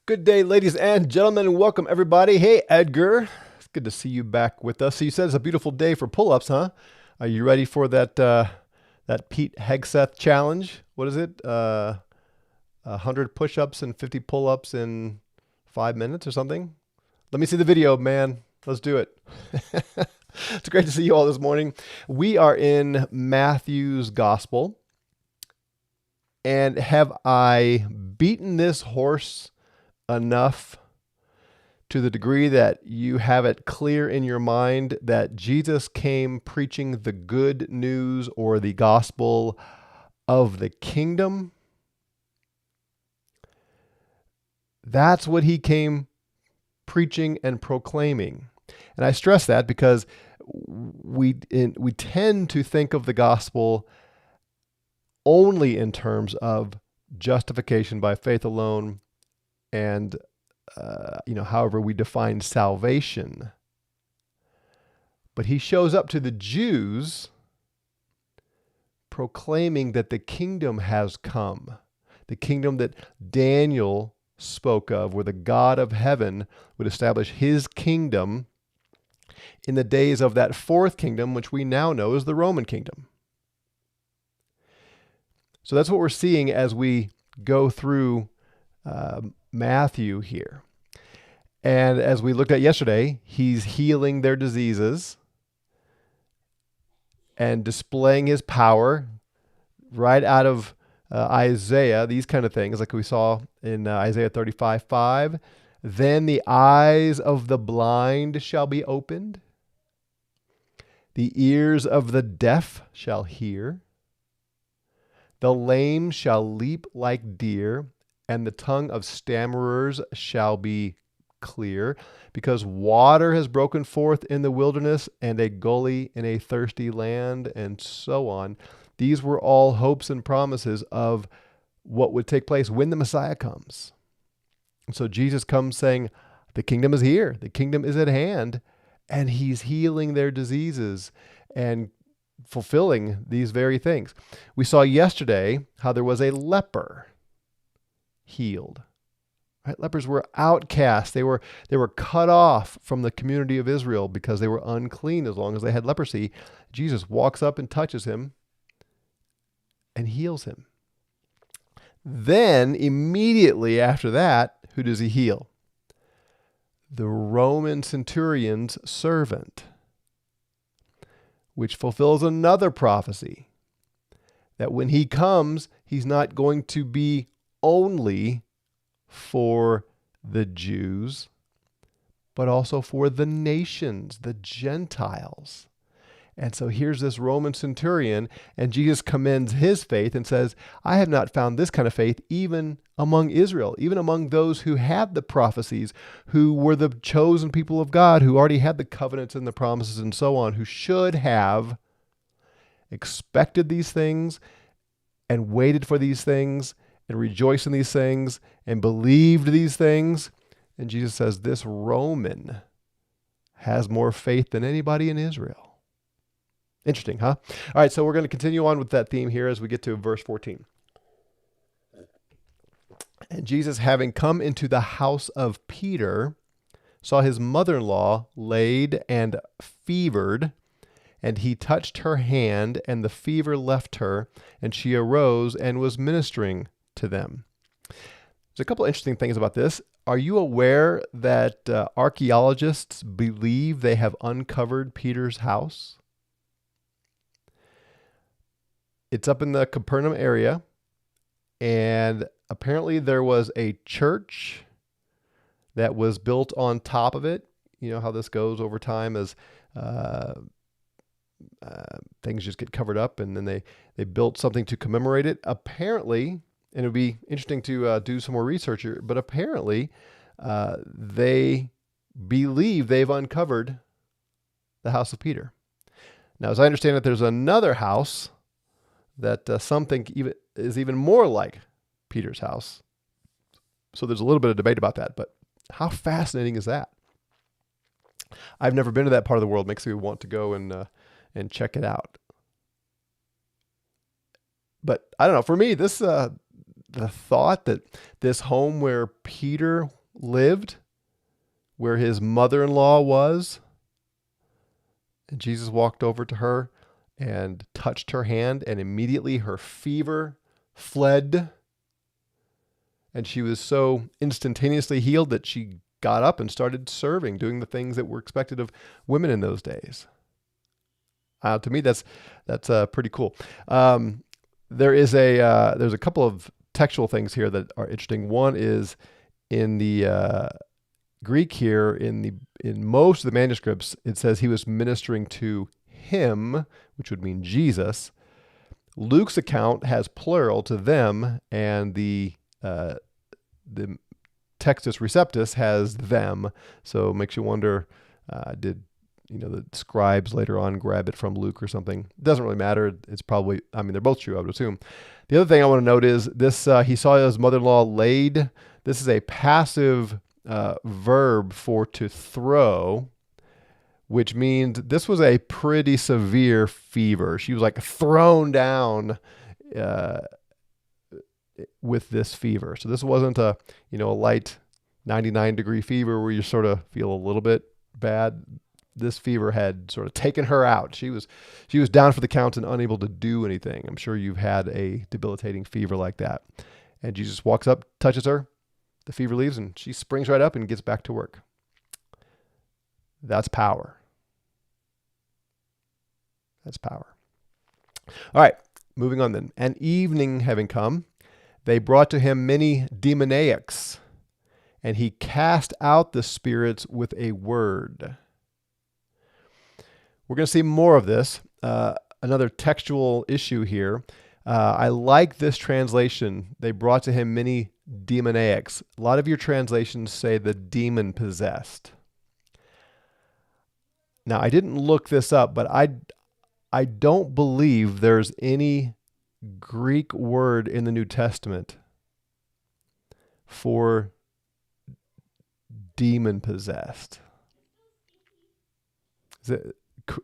Good day, ladies and gentlemen, and welcome everybody. Hey, Edgar. It's good to see you back with us. So you said it's a beautiful day for pull-ups, huh? Are you ready for that Pete Hegseth challenge? What is it? 100 push-ups and 50 pull-ups in 5 minutes or something? Let me see the video, man. Let's do it. It's great to see you all this morning. We are in Matthew's Gospel. And have I beaten this horse enough to the degree that you have it clear in your mind that Jesus came preaching the good news or the gospel of the kingdom? That's what he came preaching and proclaiming. And I stress that because we tend to think of the gospel only in terms of justification by faith alone and however we define salvation. But he shows up to the Jews proclaiming that the kingdom has come, the kingdom that Daniel spoke of, where the God of heaven would establish his kingdom in the days of that fourth kingdom, which we now know as the Roman kingdom. So that's what we're seeing as we go through Matthew here. And as we looked at yesterday, he's healing their diseases and displaying his power right out of Isaiah, these kind of things, like we saw in Isaiah 35:5. Then the eyes of the blind shall be opened, the ears of the deaf shall hear, the lame shall leap like deer, and the tongue of stammerers shall be clear, because water has broken forth in the wilderness and a gully in a thirsty land, and so on. These were all hopes and promises of what would take place when the Messiah comes. And so Jesus comes saying, the kingdom is here, the kingdom is at hand, and he's healing their diseases and fulfilling these very things. We saw yesterday how there was a leper healed. Right? Lepers were outcast. They were cut off from the community of Israel because they were unclean as long as they had leprosy. Jesus walks up and touches him and heals him. Then immediately after that, who does he heal? The Roman centurion's servant, which fulfills another prophecy that when he comes, he's not going to be only for the Jews, but also for the nations, the Gentiles. And so here's this Roman centurion, and Jesus commends his faith and says, I have not found this kind of faith even among Israel, even among those who had the prophecies, who were the chosen people of God, who already had the covenants and the promises and so on, who should have expected these things and waited for these things and rejoiced in these things and believed these things. And Jesus says, this Roman has more faith than anybody in Israel. Interesting, huh? All right, so we're going to continue on with that theme here as we get to verse 14. And Jesus, having come into the house of Peter, saw his mother-in-law laid and fevered, and he touched her hand, and the fever left her, and she arose and was ministering to them. There's a couple interesting things about this. Are you aware that archaeologists believe they have uncovered Peter's house? It's up in the Capernaum area, and apparently there was a church that was built on top of it. You know how this goes over time as things just get covered up, and then they built something to commemorate it. Apparently, and it would be interesting to do some more research here, but apparently they believe they've uncovered the house of Peter. Now, as I understand it, there's another house that some think is even more like Peter's house. So there's a little bit of debate about that, but how fascinating is that? I've never been to that part of the world. Makes me want to go and check it out. But I don't know. For me, this the thought that this home where Peter lived, where his mother-in-law was, and Jesus walked over to her and touched her hand, and immediately her fever fled. And she was so instantaneously healed that she got up and started serving, doing the things that were expected of women in those days. To me, that's pretty cool. There's a couple of textual things here that are interesting. One is in the Greek here, in most of the manuscripts, it says he was ministering to him, which would mean Jesus. Luke's account has plural to them, and the Textus Receptus has them. So it makes you wonder, did the scribes later on grab it from Luke or something? It doesn't really matter. It's probably, they're both true, I would assume. The other thing I want to note is this, he saw his mother-in-law laid. This is a passive verb for to throw, which means this was a pretty severe fever. She was like thrown down with this fever. So this wasn't a light 99-degree fever where you sort of feel a little bit bad. This fever had sort of taken her out. She was down for the count and unable to do anything. I'm sure you've had a debilitating fever like that. And Jesus walks up, touches her, the fever leaves, and she springs right up and gets back to work. That's power. That's power. All right, moving on then. And evening having come, they brought to him many demoniacs, and he cast out the spirits with a word. We're going to see more of this. Another textual issue here. I like this translation. They brought to him many demoniacs. A lot of your translations say the demon possessed. Now, I didn't look this up, but I don't believe there's any Greek word in the New Testament for demon possessed.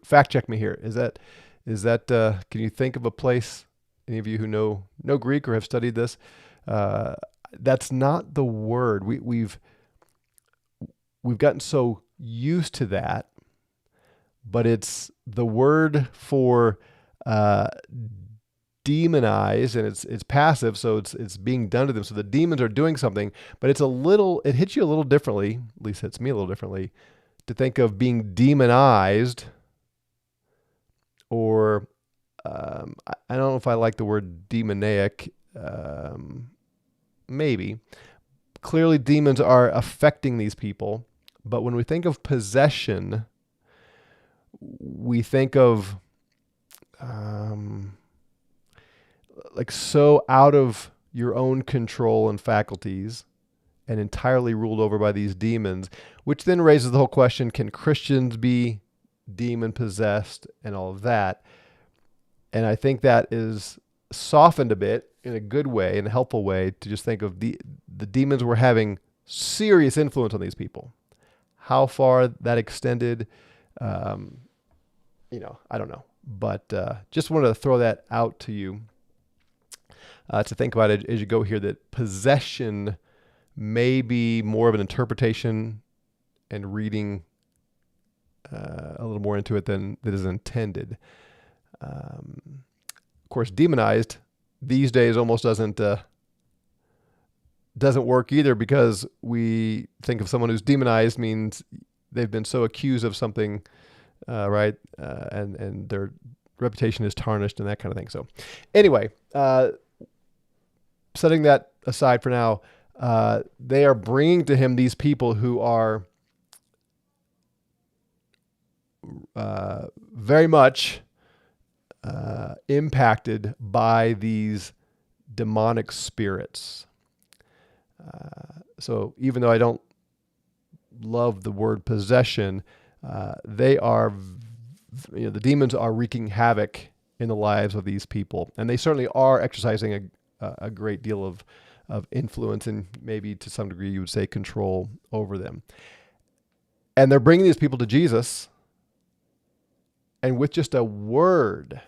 Fact check me here. Is that can you think of a place, any of you who know Greek or have studied this? That's not the word. We've gotten so used to that, but it's the word for demonize, and it's passive, so it's being done to them. So the demons are doing something, but it hits you a little differently, at least hits me a little differently, to think of being demonized, or I don't know if I like the word demoniac, maybe. Clearly demons are affecting these people, but when we think of possession, we think of like so out of your own control and faculties and entirely ruled over by these demons, which then raises the whole question, can Christians be demon possessed and all of that? And I think that is softened a bit in a good way, in a helpful way, to just think of the demons were having serious influence on these people. How far that extended, I don't know. But just wanted to throw that out to you to think about it as you go here, that possession may be more of an interpretation and reading a little more into it than that is intended. Of course, demonized these days almost doesn't work either, because we think of someone who's demonized means they've been so accused of something, right? And their reputation is tarnished and that kind of thing. So anyway, setting that aside for now, they are bringing to him these people who are very much impacted by these demonic spirits. So even though I don't love the word possession, they are, the demons are wreaking havoc in the lives of these people, and they certainly are exercising a great deal of influence, and maybe to some degree you would say control over them. And they're bringing these people to Jesus, and with just a word,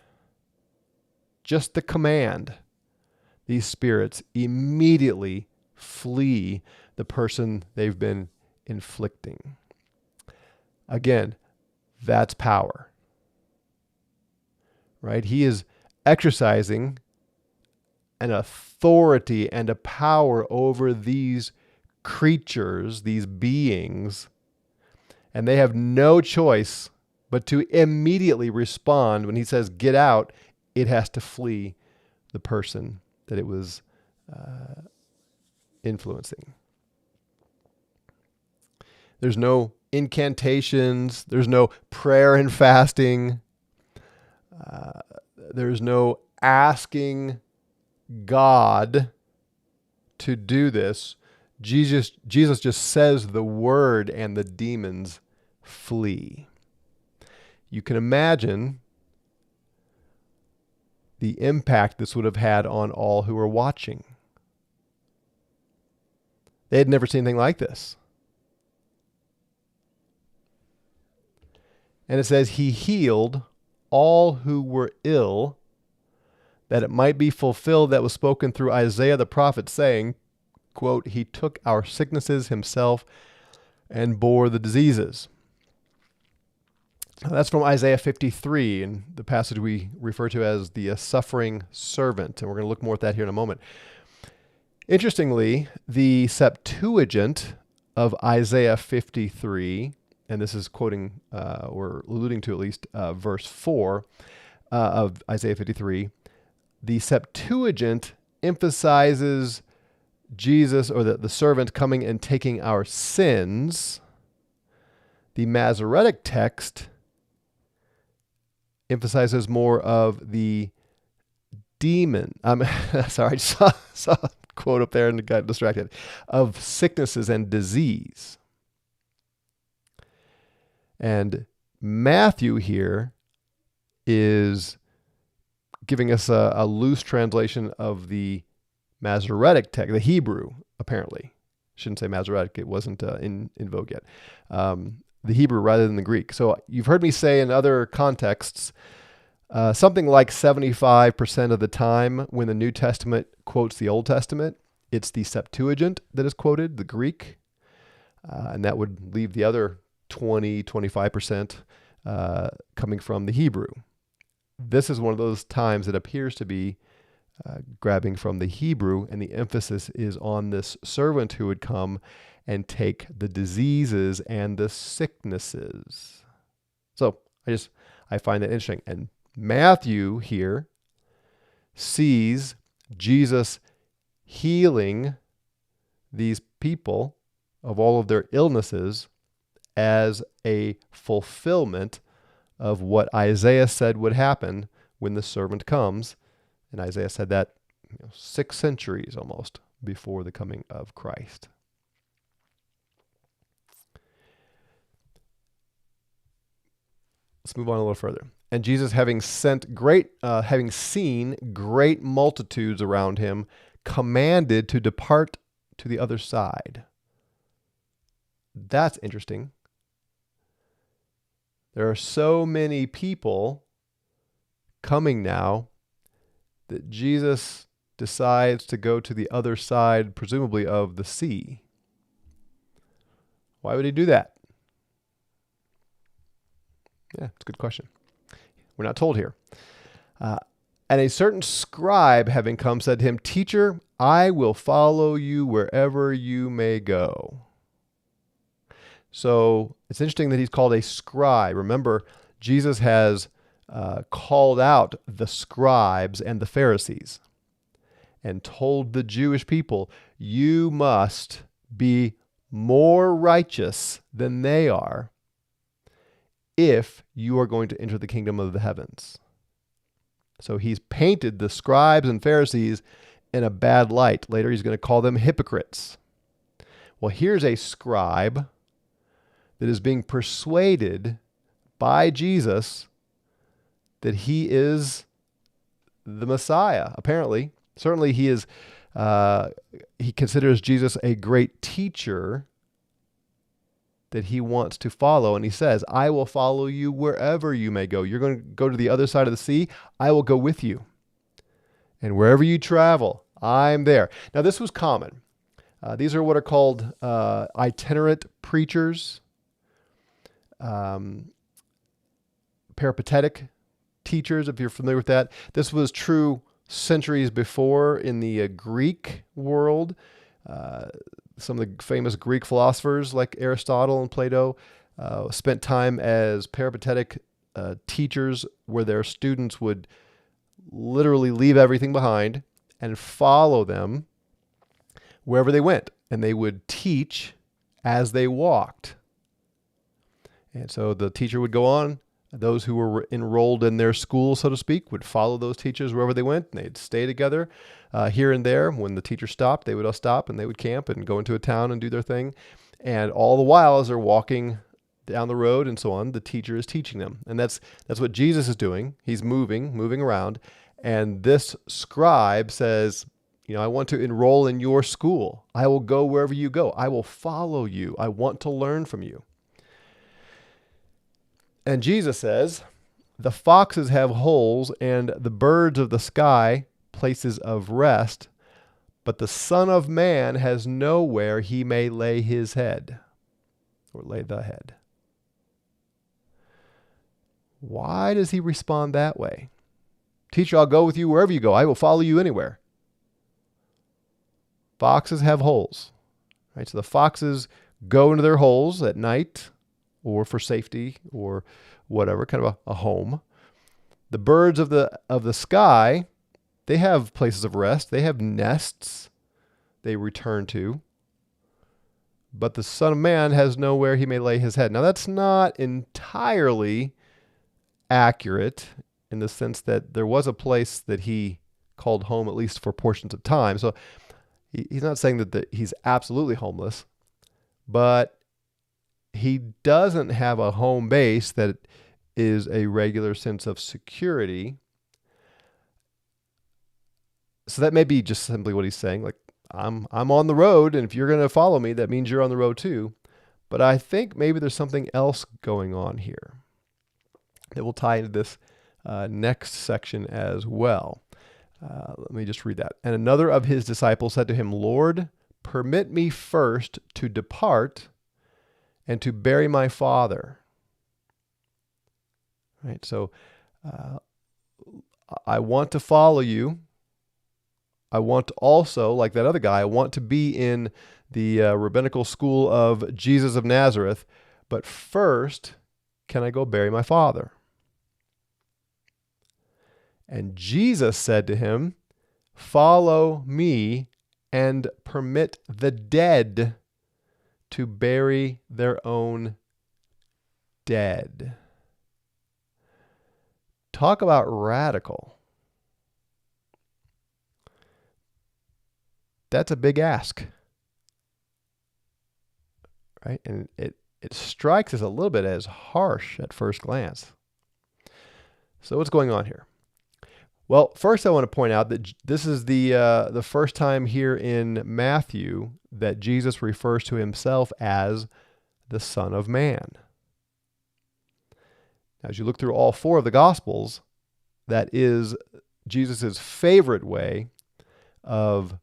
just the command, these spirits immediately flee the person they've been inflicting. Again, that's power, right? He is exercising an authority and a power over these creatures, these beings, and they have no choice but to immediately respond. When he says, get out, it has to flee the person that it was influencing. There's no incantations. There's no prayer and fasting. There's no asking God to do this. Jesus just says the word and the demons flee. You can imagine the impact this would have had on all who were watching. They had never seen anything like this. And it says, he healed all who were ill, that it might be fulfilled that was spoken through Isaiah the prophet, saying, quote, he took our sicknesses himself and bore the diseases. Now, that's from Isaiah 53, and the passage we refer to as the suffering servant. And we're going to look more at that here in a moment. Interestingly, the Septuagint of Isaiah 53, and this is quoting or alluding to at least verse 4 of Isaiah 53, the Septuagint emphasizes Jesus, or the servant, coming and taking our sins. The Masoretic text emphasizes more of the demon. Sorry, I just saw a quote up there and got distracted. Of sicknesses and disease. And Matthew here is giving us a loose translation of the Masoretic text, the Hebrew, apparently. Shouldn't say Masoretic, it wasn't in vogue yet. The Hebrew rather than the Greek. So you've heard me say in other contexts, something like 75% of the time when the New Testament quotes the Old Testament, it's the Septuagint that is quoted, the Greek, and that would leave the other 25% coming from the Hebrew. This is one of those times that appears to be grabbing from the Hebrew, and the emphasis is on this servant who would come and take the diseases and the sicknesses. So I find that interesting. And Matthew here sees Jesus healing these people of all of their illnesses as a fulfillment of what Isaiah said would happen when the servant comes. And Isaiah said that 6 centuries almost before the coming of Christ. Let's move on a little further. And Jesus, having seen great multitudes around him, commanded to depart to the other side. That's interesting. There are so many people coming now that Jesus decides to go to the other side, presumably of the sea. Why would he do that? Yeah, it's a good question. We're not told here. And a certain scribe, having come, said to him, Teacher, I will follow you wherever you may go. So it's interesting that he's called a scribe. Remember, Jesus has called out the scribes and the Pharisees and told the Jewish people, you must be more righteous than they are if you are going to enter the kingdom of the heavens. So he's painted the scribes and Pharisees in a bad light. Later he's going to call them hypocrites. Well, here's a scribe that is being persuaded by Jesus that he is the Messiah, apparently. Certainly he is. He considers Jesus a great teacher that he wants to follow. And he says, I will follow you wherever you may go. You're going to go to the other side of the sea. I will go with you. And wherever you travel, I'm there. Now, this was common. These are what are called itinerant preachers, um, peripatetic teachers, if you're familiar with that. This was true centuries before in the Greek world. Uh, some of the famous Greek philosophers like Aristotle and Plato spent time as peripatetic teachers where their students would literally leave everything behind and follow them wherever they went. And they would teach as they walked. And so the teacher would go on. Those who were enrolled in their school, so to speak, would follow those teachers wherever they went. And they'd stay together here and there. When the teacher stopped, they would all stop and they would camp and go into a town and do their thing. And all the while, as they're walking down the road and so on, the teacher is teaching them. And that's what Jesus is doing. He's moving around. And this scribe says, I want to enroll in your school. I will go wherever you go. I will follow you. I want to learn from you. And Jesus says, the foxes have holes and the birds of the sky places of rest, but the Son of Man has nowhere he may lay his head, or lay the head. Why does he respond that way? Teacher, I'll go with you wherever you go. I will follow you anywhere. Foxes have holes. Right? So the foxes go into their holes at night or for safety or whatever, kind of a home. The birds of the sky, they have places of rest. They have nests they return to. But the Son of Man has nowhere he may lay his head. Now, that's not entirely accurate in the sense that there was a place that he called home, at least for portions of time. So he's not saying that he's absolutely homeless, but he doesn't have a home base that is a regular sense of security. So that may be just simply what he's saying. Like, I'm on the road, and if you're going to follow me, that means you're on the road too. But I think maybe there's something else going on here that will tie into this next section as well. Let me just read that. And another of his disciples said to him, Lord, permit me first to depart and to bury my father. Right? So I want to follow you. I want to also, like that other guy, I want to be in the rabbinical school of Jesus of Nazareth. But first, can I go bury my father? And Jesus said to him, follow me and permit the dead to bury their own dead. Talk about radical. That's a big ask. Right? And it strikes us a little bit as harsh at first glance. So what's going on here? Well, first I want to point out that this is the first time here in Matthew that Jesus refers to himself as the Son of Man. Now, as you look through all four of the Gospels, that is Jesus' favorite way of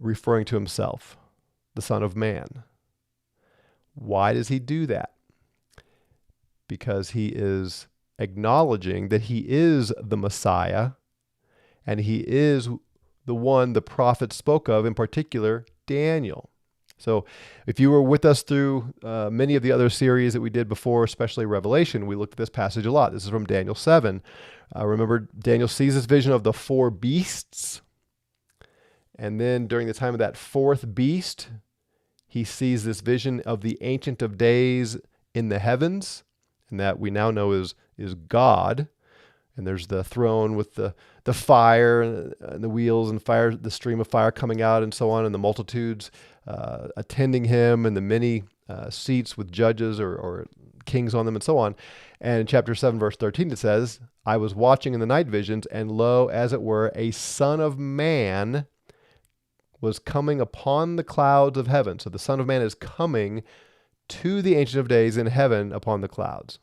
referring to himself, the Son of Man. Why does he do that? Because he is acknowledging that he is the Messiah, and he is the one the prophet spoke of, in particular, Daniel. So if you were with us through many of the other series that we did before, especially Revelation, we looked at this passage a lot. This is from Daniel 7. Remember, Daniel sees this vision of the four beasts. And then during the time of that fourth beast, he sees this vision of the Ancient of Days in the heavens, and that we now know is God. And there's the throne with the fire and the wheels and fire, the stream of fire coming out and so on, and the multitudes attending him, and the many seats with judges or kings on them and so on. And in chapter 7, verse 13, it says, I was watching in the night visions, and lo, as it were, a son of man was coming upon the clouds of heaven. So the Son of Man is coming to the Ancient of Days in heaven upon the clouds.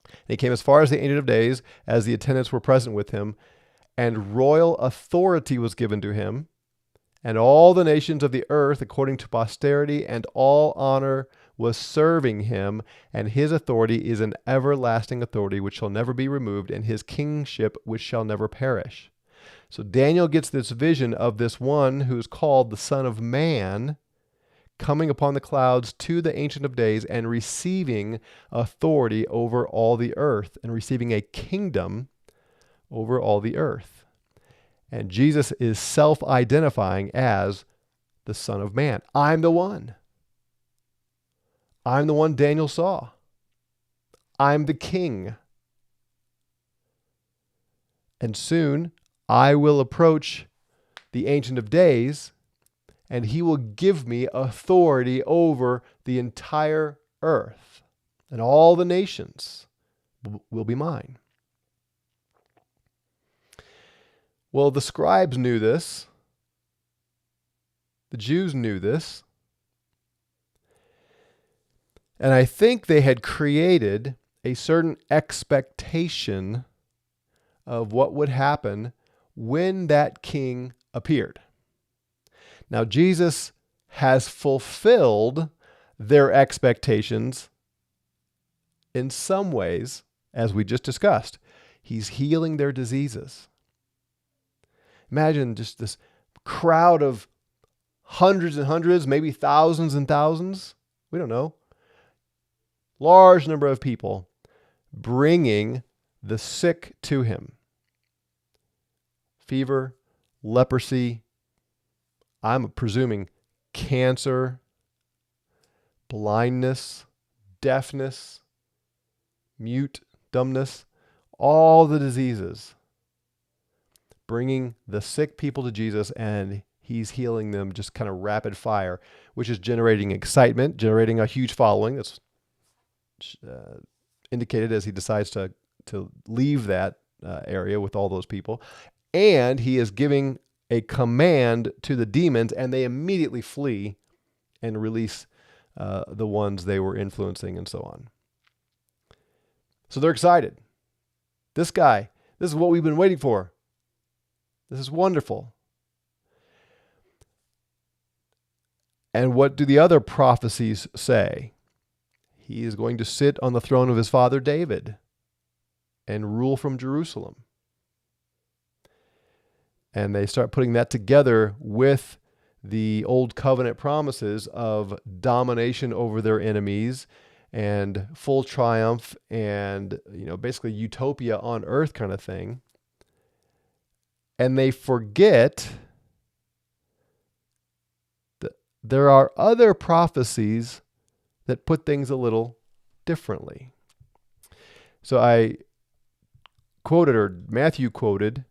And he came as far as the Ancient of Days, as the attendants were present with him, and royal authority was given to him, and all the nations of the earth according to posterity, and all honor was serving him, and his authority is an everlasting authority which shall never be removed, and his kingship which shall never perish. So Daniel gets this vision of this one who's called the Son of Man coming upon the clouds to the Ancient of Days and receiving authority over all the earth and receiving a kingdom over all the earth. And Jesus is self-identifying as the Son of Man. I'm the one. I'm the one Daniel saw. I'm the king. And soon I will approach the Ancient of Days, and he will give me authority over the entire earth, and all the nations will be mine. Well, the scribes knew this. The Jews knew this. And I think they had created a certain expectation of what would happen when that king appeared. Now, Jesus has fulfilled their expectations in some ways, as we just discussed. He's healing their diseases. Imagine just this crowd of hundreds and hundreds, maybe thousands and thousands. We don't know. Large number of people bringing the sick to him. Fever, leprosy, I'm presuming cancer, blindness, deafness, mute, dumbness, all the diseases. Bringing the sick people to Jesus, and he's healing them just kind of rapid fire, which is generating excitement, generating a huge following. That's indicated as he decides to leave that area with all those people. And he is giving a command to the demons, and they immediately flee and release the ones they were influencing and so on. So they're excited. This guy, this is what we've been waiting for. This is wonderful. And what do the other prophecies say? He is going to sit on the throne of his father David and rule from Jerusalem. And they start putting that together with the old covenant promises of domination over their enemies and full triumph and, basically utopia on earth kind of thing. And they forget that there are other prophecies that put things a little differently. So Matthew quoted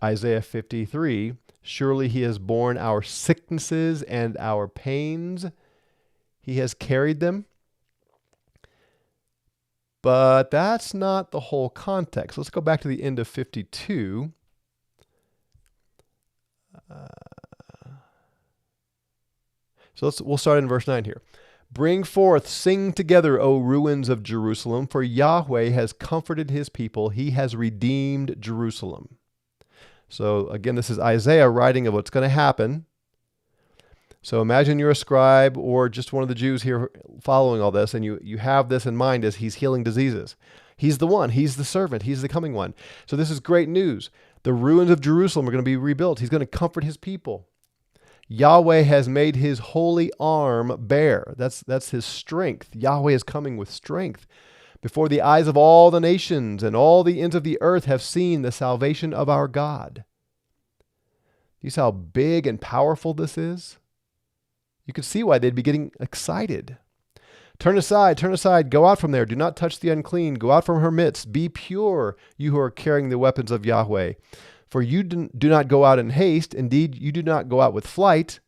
Isaiah 53, surely he has borne our sicknesses and our pains. He has carried them. But that's not the whole context. Let's go back to the end of 52. We'll start in verse 9 here. Bring forth, sing together, O ruins of Jerusalem, for Yahweh has comforted his people. He has redeemed Jerusalem. So again, this is Isaiah writing of what's going to happen. So imagine you're a scribe or just one of the Jews here following all this, and you have this in mind as he's healing diseases. He's the one. He's the servant. He's the coming one. So this is great news. The ruins of Jerusalem are going to be rebuilt. He's going to comfort his people. Yahweh has made his holy arm bare. That's his strength. Yahweh is coming with strength. Before the eyes of all the nations and all the ends of the earth have seen the salvation of our God. You see how big and powerful this is? You can see why they'd be getting excited. Turn aside, go out from there. Do not touch the unclean. Go out from her midst. Be pure, you who are carrying the weapons of Yahweh. For you do not go out in haste. Indeed, you do not go out with flight.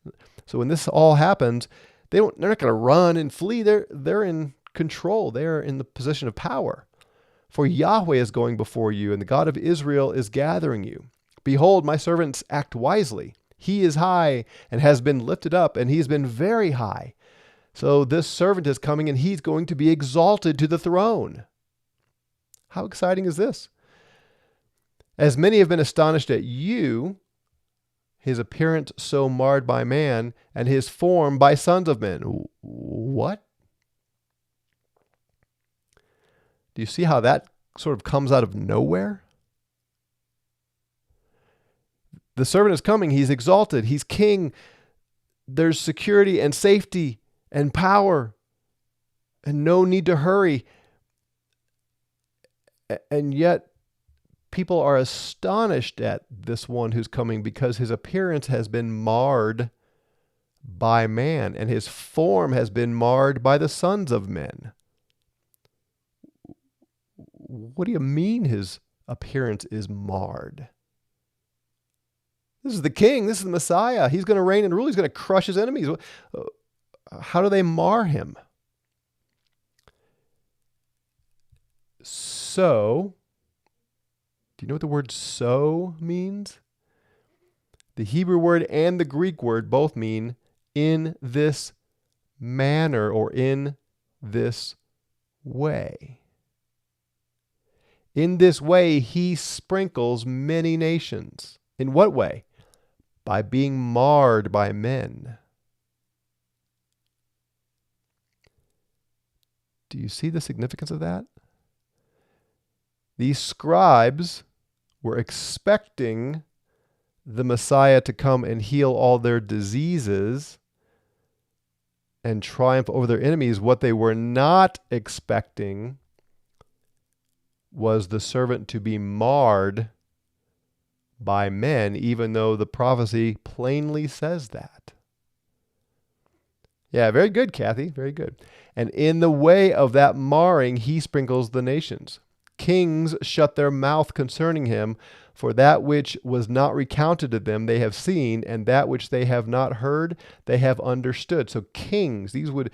So when this all happens, they're not going to run and flee. They're in control. They're in the position of power. For Yahweh is going before you, and the God of Israel is gathering you. Behold, my servants act wisely. He is high and has been lifted up, and he's been very high. So this servant is coming, and he's going to be exalted to the throne. How exciting is this? As many have been astonished at you, his appearance so marred by man, and his form by sons of men. What? Do you see how that sort of comes out of nowhere? The servant is coming. He's exalted. He's king. There's security and safety and power and no need to hurry. And yet people are astonished at this one who's coming because his appearance has been marred by man and his form has been marred by the sons of men. What do you mean his appearance is marred? This is the king. This is the Messiah. He's going to reign and rule. He's going to crush his enemies. How do they mar him? So, do you know what the word so means? The Hebrew word and the Greek word both mean in this manner or in this way. In this way, he sprinkles many nations. In what way? By being marred by men. Do you see the significance of that? These scribes were expecting the Messiah to come and heal all their diseases and triumph over their enemies. What they were not expecting was the servant to be marred by men, even though the prophecy plainly says that. Yeah, very good, Kathy. Very good. And in the way of that marring, he sprinkles the nations. Kings shut their mouth concerning him, for that which was not recounted to them they have seen, and that which they have not heard they have understood. So kings, these would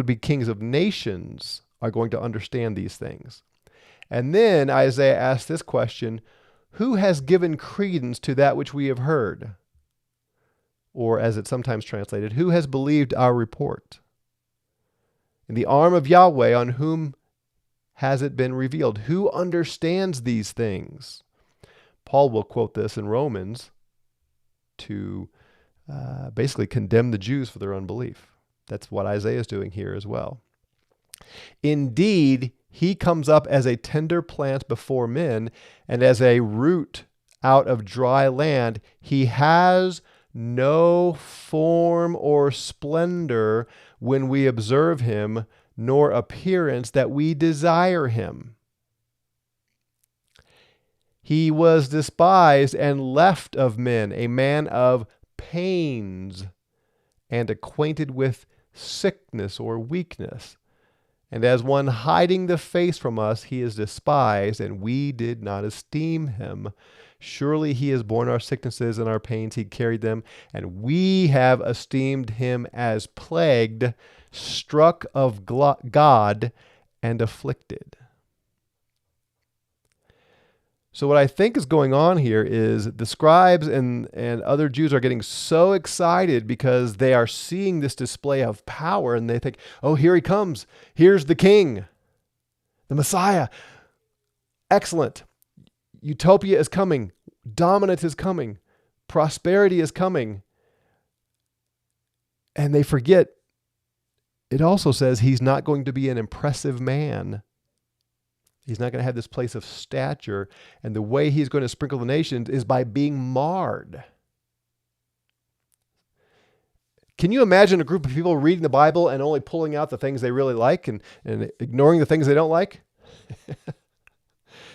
be kings of nations, are going to understand these things. And then Isaiah asks this question, who has given credence to that which we have heard? Or as it's sometimes translated, who has believed our report? In the arm of Yahweh, on whom has it been revealed? Who understands these things? Paul will quote this in Romans to basically condemn the Jews for their unbelief. That's what Isaiah is doing here as well. Indeed, he comes up as a tender plant before men, and as a root out of dry land. He has no form or splendor when we observe him, nor appearance that we desire him. He was despised and left of men, a man of pains, and acquainted with sickness or weakness. And as one hiding the face from us, he is despised, and we did not esteem him. Surely he has borne our sicknesses and our pains, he carried them, and we have esteemed him as plagued, struck of God, and afflicted. So what I think is going on here is the scribes and other Jews are getting so excited because they are seeing this display of power, and they think, oh, here he comes. Here's the king, the Messiah. Excellent. Utopia is coming. Dominance is coming. Prosperity is coming. And they forget, it also says he's not going to be an impressive man. He's not going to have this place of stature. And the way he's going to sprinkle the nations is by being marred. Can you imagine a group of people reading the Bible and only pulling out the things they really like and ignoring the things they don't like?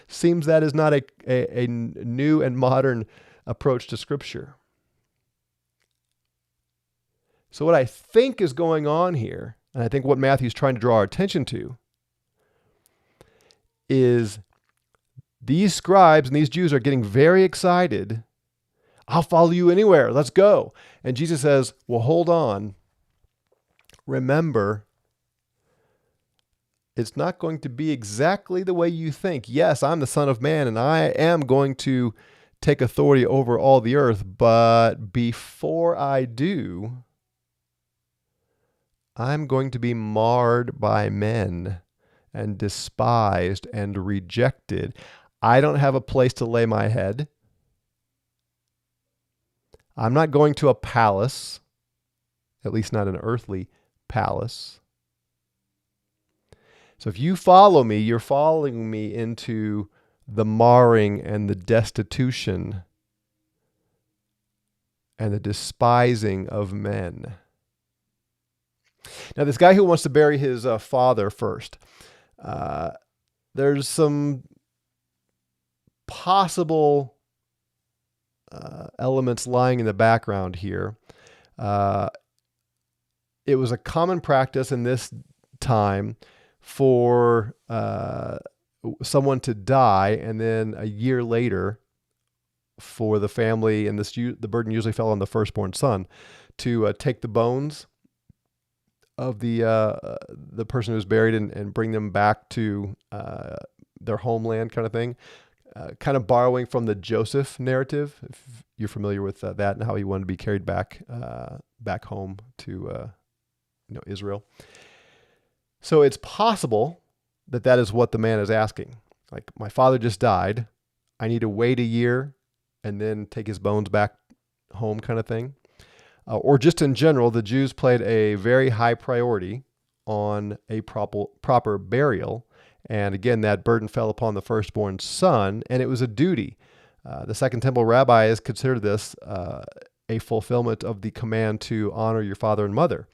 Seems that is not a new and modern approach to Scripture. So what I think is going on here, and I think what Matthew's trying to draw our attention to, is these scribes and these Jews are getting very excited. I'll follow you anywhere. Let's go. And Jesus says, well, hold on. Remember, it's not going to be exactly the way you think. Yes, I'm the Son of Man, and I am going to take authority over all the earth. But before I do, I'm going to be marred by men and despised and rejected. I don't have a place to lay my head. I'm not going to a palace, at least not an earthly palace. So if you follow me, you're following me into the marring and the destitution and the despising of men. Now, this guy who wants to bury his father first, there's some possible elements lying in the background here. It was a common practice in this time for someone to die, and then a year later, for the family, and the burden usually fell on the firstborn son, to take the bones of the person who was buried and bring them back to their homeland, kind of thing. Kind of borrowing from the Joseph narrative, if you're familiar with that, and how he wanted to be carried back home to Israel. So it's possible that is what the man is asking. Like, my father just died. I need to wait a year and then take his bones back home, kind of thing. Or just in general, the Jews played a very high priority on a proper burial. And again, that burden fell upon the firstborn son, and it was a duty. The Second Temple rabbis considered this a fulfillment of the command to honor your father and mother.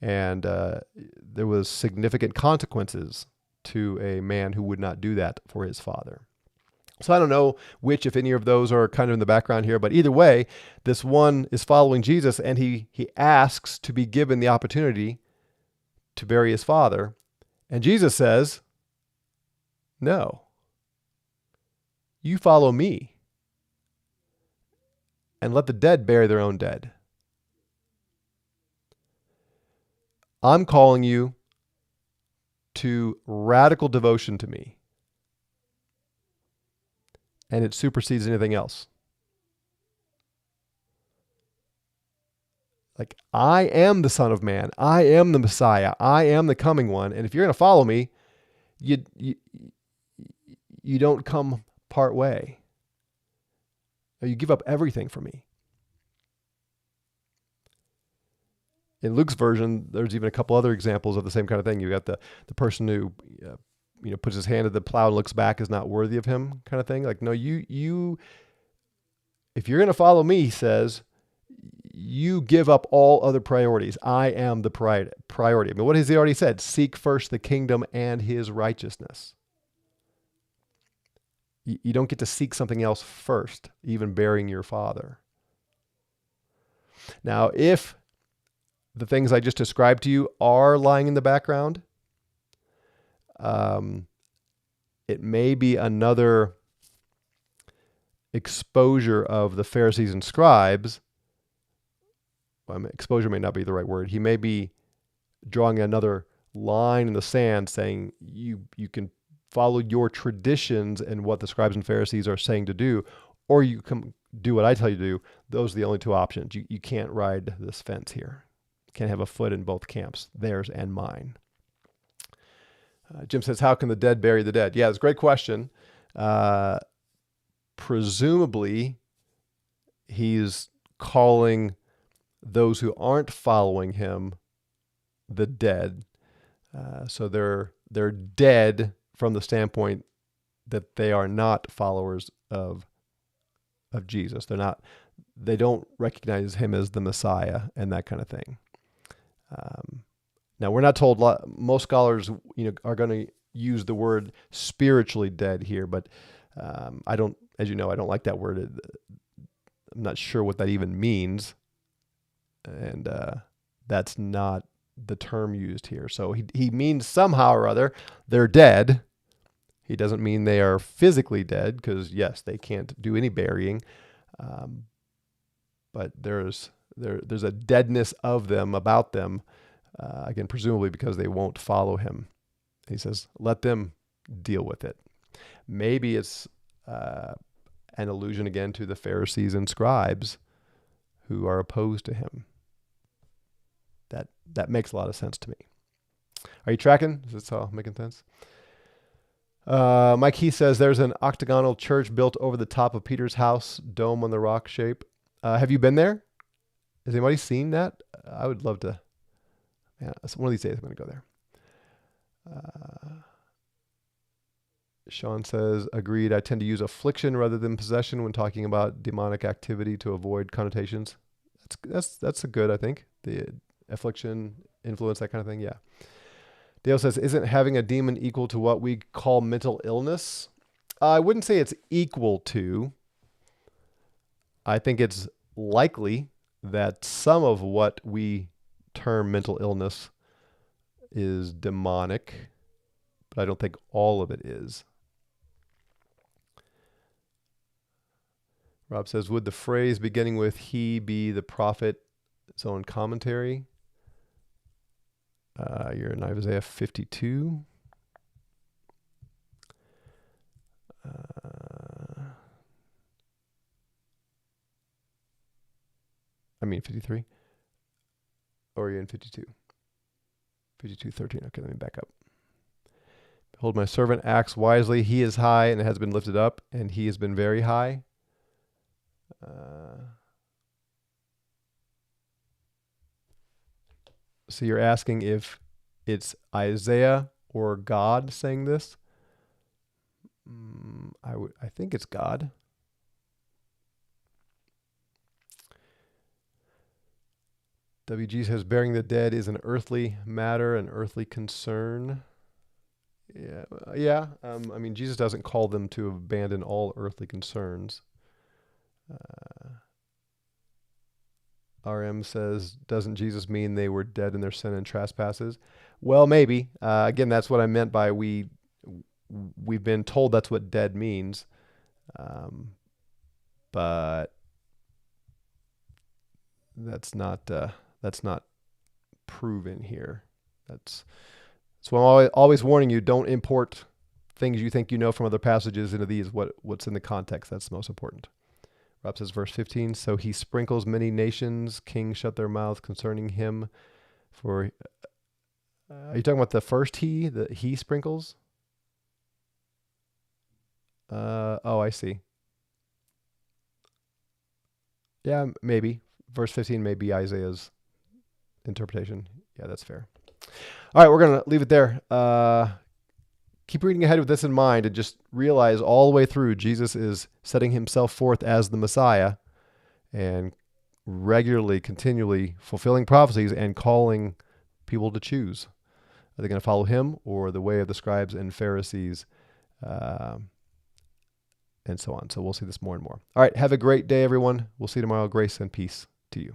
And there was significant consequences to a man who would not do that for his father. So I don't know which, if any of those are kind of in the background here, but either way, this one is following Jesus, and he asks to be given the opportunity to bury his father. And Jesus says, no, you follow me and let the dead bury their own dead. I'm calling you to radical devotion to me. And it supersedes anything else. Like, I am the Son of Man. I am the Messiah. I am the coming one. And if you're going to follow me, you don't come part way. You give up everything for me. In Luke's version, there's even a couple other examples of the same kind of thing. You got the person who puts his hand to the plow and looks back is not worthy of him, kind of thing. Like, no, you if you're going to follow me, he says, you give up all other priorities. I am the priority. I mean, what has he already said? Seek first the kingdom and his righteousness. You don't get to seek something else first, even burying your father. Now, if the things I just described to you are lying in the background, it may be another exposure of the Pharisees and scribes. Well, exposure may not be the right word. He may be drawing another line in the sand, saying you can follow your traditions and what the scribes and Pharisees are saying to do, or you can do what I tell you to do. Those are the only two options. You can't ride this fence here. You can't have a foot in both camps, theirs and mine. Jim says, how can the dead bury the dead? Yeah, it's a great question. Presumably, he's calling those who aren't following him the dead. So they're dead from the standpoint that they are not followers of Jesus. They don't recognize him as the Messiah and that kind of thing. Now, we're not told. Most scholars, are going to use the word spiritually dead here, but I don't, as you know, I don't like that word. I'm not sure what that even means, and that's not the term used here. So he means somehow or other they're dead. He doesn't mean they are physically dead, because yes, they can't do any burying, but there's a deadness of them, about them. Again, presumably because they won't follow him. He says, let them deal with it. Maybe it's an allusion again to the Pharisees and scribes who are opposed to him. That makes a lot of sense to me. Are you tracking? Is this all making sense? Mike Heath says, there's an octagonal church built over the top of Peter's house, dome on the rock shape. Have you been there? Has anybody seen that? I would love to. Man, one of these days I'm going to go there. Sean says, agreed. I tend to use affliction rather than possession when talking about demonic activity to avoid connotations. That's a good, I think. The affliction, influence, that kind of thing. Yeah. Dale says, isn't having a demon equal to what we call mental illness? I wouldn't say it's equal to. I think it's likely that some of what we term mental illness is demonic, but I don't think all of it is. Rob says, would the phrase beginning with he be the prophet's own commentary? You're in Isaiah 52. 53. Or you're in 52. 52:13. Okay, let me back up. Behold, my servant acts wisely. He is high and has been lifted up, and he has been very high. So you're asking if it's Isaiah or God saying this? I think it's God. WG says burying the dead is an earthly matter, an earthly concern. Yeah. Jesus doesn't call them to abandon all earthly concerns. RM says, doesn't Jesus mean they were dead in their sin and trespasses? Well, maybe. Again, that's what I meant by we've been told that's what dead means. But that's not proven here. So I'm always warning you, don't import things you think you know from other passages into these. What's in the context, that's the most important. Rob says, verse 15, so he sprinkles many nations, kings shut their mouths concerning him. Are you talking about the first he, that he sprinkles? I see. Yeah, maybe. Verse 15 may be Isaiah's interpretation. Yeah, that's fair. All right, we're going to leave it there. Keep reading ahead with this in mind and just realize all the way through Jesus is setting himself forth as the Messiah and regularly, continually fulfilling prophecies and calling people to choose. Are they going to follow him or the way of the scribes and Pharisees and so on? So we'll see this more and more. All right, have a great day, everyone. We'll see you tomorrow. Grace and peace to you.